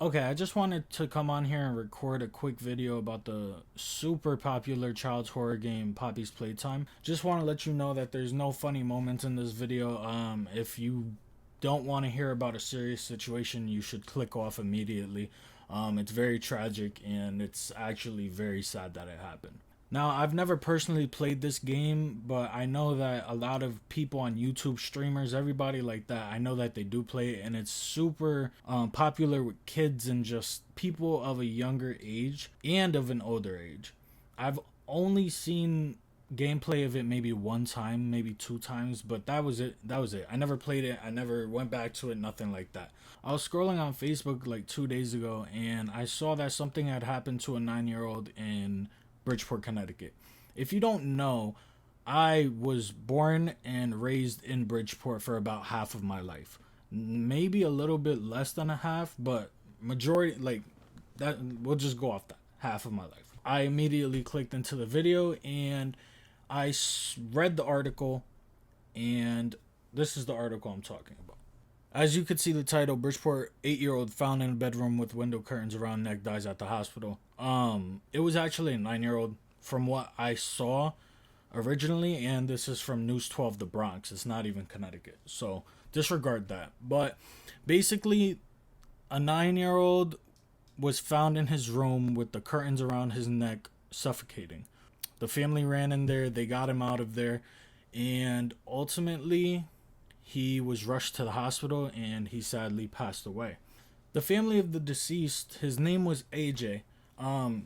Okay, I just wanted to come on here and record a quick video about the super popular child's horror game Poppy's Playtime. Just want to let you know that there's no funny moments in this video. If you don't want to hear about a serious situation, you should click off immediately. It's very tragic and it's actually very sad that it happened. Now, I've never personally played this game, but I know that a lot of people on YouTube, streamers, everybody like that, I know that they do play it, and it's super popular with kids and just people of a younger age and of an older age. I've only seen gameplay of it maybe one time, maybe two times, but that was it. That was it. I never played it. I never went back to it, nothing like that. I was scrolling on Facebook like 2 days ago, and I saw that something had happened to a 9-year-old in Bridgeport, Connecticut. If you don't know, I was born and raised in Bridgeport for about half of my life. Maybe a little bit less than a half, but majority, like that, we'll just go off that. Half of my life. I immediately clicked into the video and read the article, and this is the article I'm talking about. As you could see the title, Bridgeport 8-year-old found in a bedroom with window curtains around neck dies at the hospital. It was actually a 9-year-old from what I saw originally, and this is from News 12 The Bronx. It's not even Connecticut. So disregard that. But basically, a 9-year-old was found in his room with the curtains around his neck suffocating. The family ran in there, they got him out of there, and ultimately he was rushed to the hospital and he sadly passed away. The family of the deceased, his name was AJ.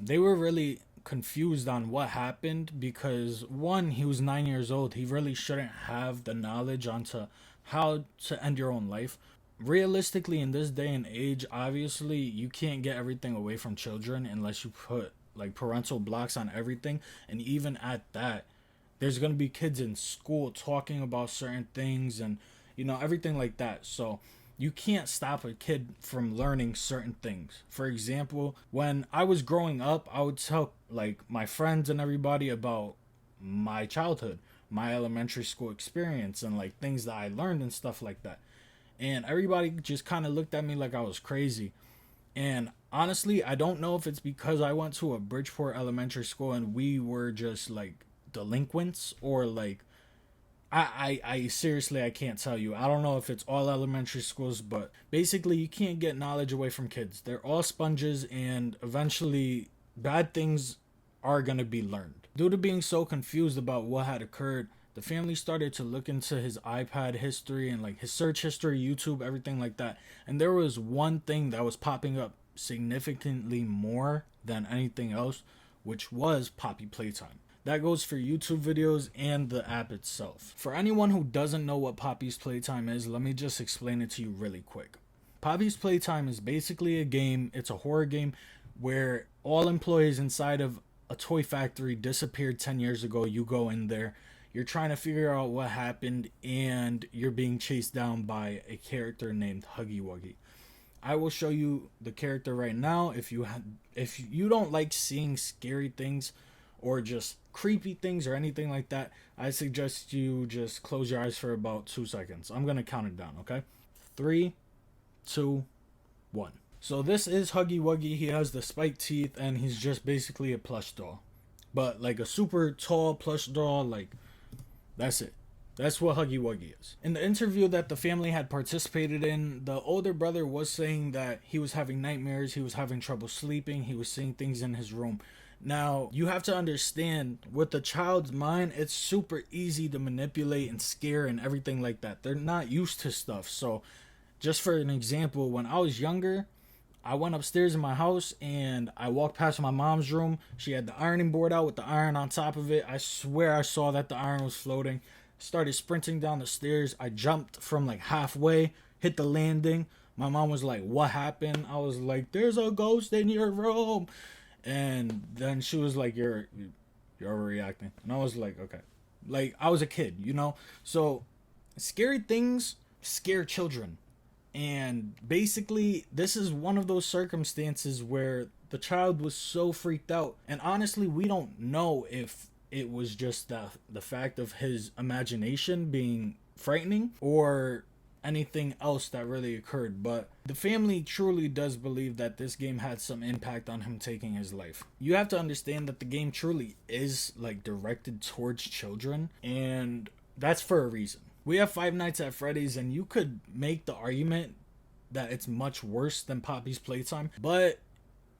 They were really confused on what happened because one, he was 9 years old. He really shouldn't have the knowledge onto how to end your own life. Realistically, in this day and age, obviously you can't get everything away from children unless you put like parental blocks on everything. And even at that, there's going to be kids in school talking about certain things and everything like that. So you can't stop a kid from learning certain things. For example, when I was growing up, I would tell like my friends and everybody about my childhood, my elementary school experience, and like things that I learned and stuff like that. And everybody just kind of looked at me like I was crazy. And honestly, I don't know if it's because I went to a Bridgeport elementary school and we were just like delinquents, or like I seriously, I can't tell you. I don't know if it's all elementary schools, but basically you can't get knowledge away from kids. They're all sponges, and eventually bad things are going to be learned. Due to being so confused about what had occurred, the family started to look into his iPad history and like his search history, YouTube, everything like that. And there was one thing that was popping up significantly more than anything else, which was Poppy Playtime. That goes for YouTube videos and the app itself. For anyone who doesn't know what Poppy's Playtime is, let me just explain it to you really quick. Poppy's Playtime is basically a game, it's a horror game where all employees inside of a toy factory disappeared 10 years ago. You go in there, you're trying to figure out what happened, and you're being chased down by a character named Huggy Wuggy. I will show you the character right now. If you don't like seeing scary things or just creepy things or anything like that, I suggest you just close your eyes for about 2 seconds. I'm going to count it down, okay? 3, 2, 1. So this is Huggy Wuggy. He has the spiked teeth and he's just basically a plush doll. But like a super tall plush doll, like that's it. That's what Huggy Wuggy is. In the interview that the family had participated in, the older brother was saying that he was having nightmares, he was having trouble sleeping, he was seeing things in his room. Now, you have to understand, with a child's mind, it's super easy to manipulate and scare and everything like that. They're not used to stuff. So, just for an example, when I was younger, I went upstairs in my house and I walked past my mom's room. She had the ironing board out with the iron on top of it. I swear I saw that the iron was floating. Started sprinting down the stairs. I jumped from like halfway, hit the landing. My mom was like, "What happened?" I was like, "There's a ghost in your room." And then she was like, you're overreacting. And I was like, okay. Like, I was a kid, So scary things scare children. And basically, this is one of those circumstances where the child was so freaked out. And honestly, we don't know if it was just the fact of his imagination being frightening, or anything else that really occurred, but the family truly does believe that this game had some impact on him taking his life. You have to understand that the game truly is like directed towards children, and that's for a reason. We have Five Nights at Freddy's, and you could make the argument that it's much worse than Poppy's Playtime, but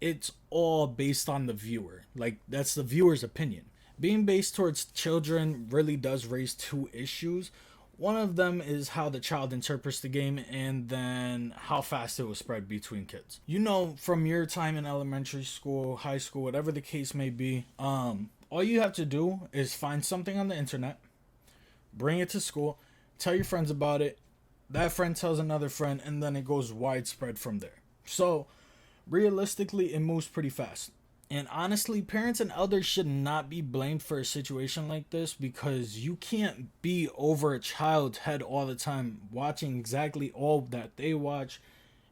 it's all based on the viewer. Like, that's the viewer's opinion. Being based towards children really does raise two issues. One of them is how the child interprets the game, and then how fast it will spread between kids. You know, from your time in elementary school, high school, whatever the case may be, all you have to do is find something on the internet, bring it to school, tell your friends about it, that friend tells another friend, and then it goes widespread from there. So, realistically, it moves pretty fast. And honestly, parents and elders should not be blamed for a situation like this, because you can't be over a child's head all the time, watching exactly all that they watch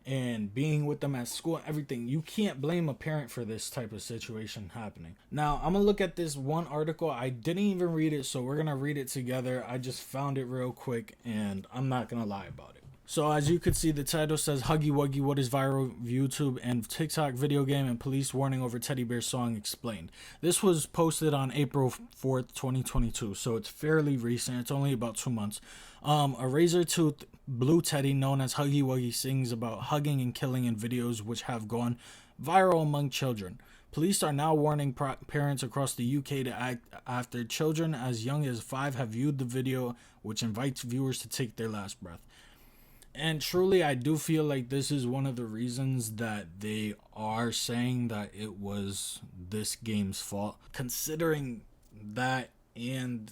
and being with them at school and everything. You can't blame a parent for this type of situation happening. Now, I'm gonna look at this one article. I didn't even read it, so we're gonna read it together. I just found it real quick, and I'm not gonna lie about it. So as you can see, the title says Huggy Wuggy, what is viral YouTube and TikTok video game and police warning over teddy bear song explained. This was posted on April 4th, 2022, so it's fairly recent. It's only about 2 months. A razor-toothed blue teddy known as Huggy Wuggy sings about hugging and killing in videos which have gone viral among children. Police are now warning parents across the UK to act after children as young as 5 have viewed the video, which invites viewers to take their last breath. And truly, I do feel like this is one of the reasons that they are saying that it was this game's fault. Considering that and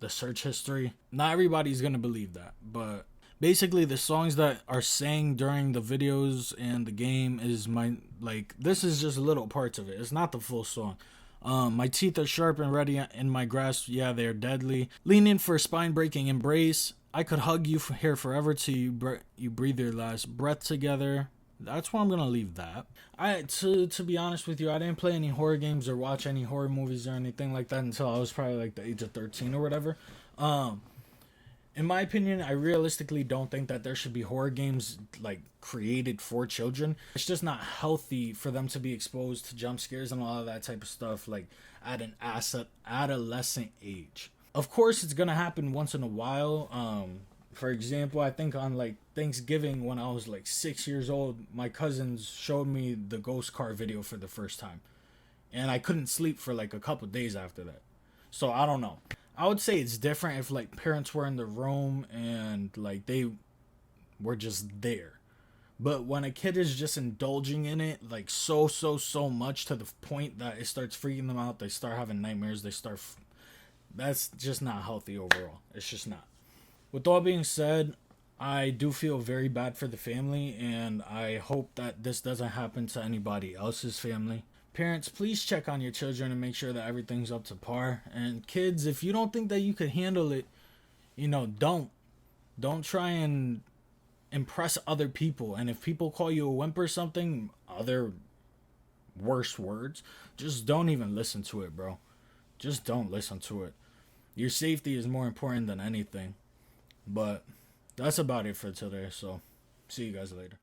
the search history, not everybody's going to believe that. But basically, the songs that are sang during the videos and the game is this is just little parts of it. It's not the full song. My teeth are sharp and ready in my grasp. Yeah, they're deadly. Lean in for a spine-breaking embrace. I could hug you here forever till you breathe your last breath together. That's where I'm gonna leave that. To be honest with you, I didn't play any horror games or watch any horror movies or anything like that until I was probably like the age of 13 or whatever. In my opinion, I realistically don't think that there should be horror games like created for children. It's just not healthy for them to be exposed to jump scares and all of that type of stuff like at an adolescent age. Of course, it's gonna happen once in a while. For example, I think on like Thanksgiving when I was like 6 years old, my cousins showed me the ghost car video for the first time, and I couldn't sleep for like a couple days after that. So I don't know. I would say it's different if like parents were in the room and like they were just there. But when a kid is just indulging in it like so much to the point that it starts freaking them out, they start having nightmares, that's just not healthy overall. It's just not. With all being said, I do feel very bad for the family, and I hope that this doesn't happen to anybody else's family. Parents, please check on your children and make sure that everything's up to par. And kids, if you don't think that you could handle it, don't try and impress other people. And if people call you a wimp or something, other worse words, just don't even listen to it, bro. Just don't listen to it. Your safety is more important than anything. But that's about it for today. So, see you guys later.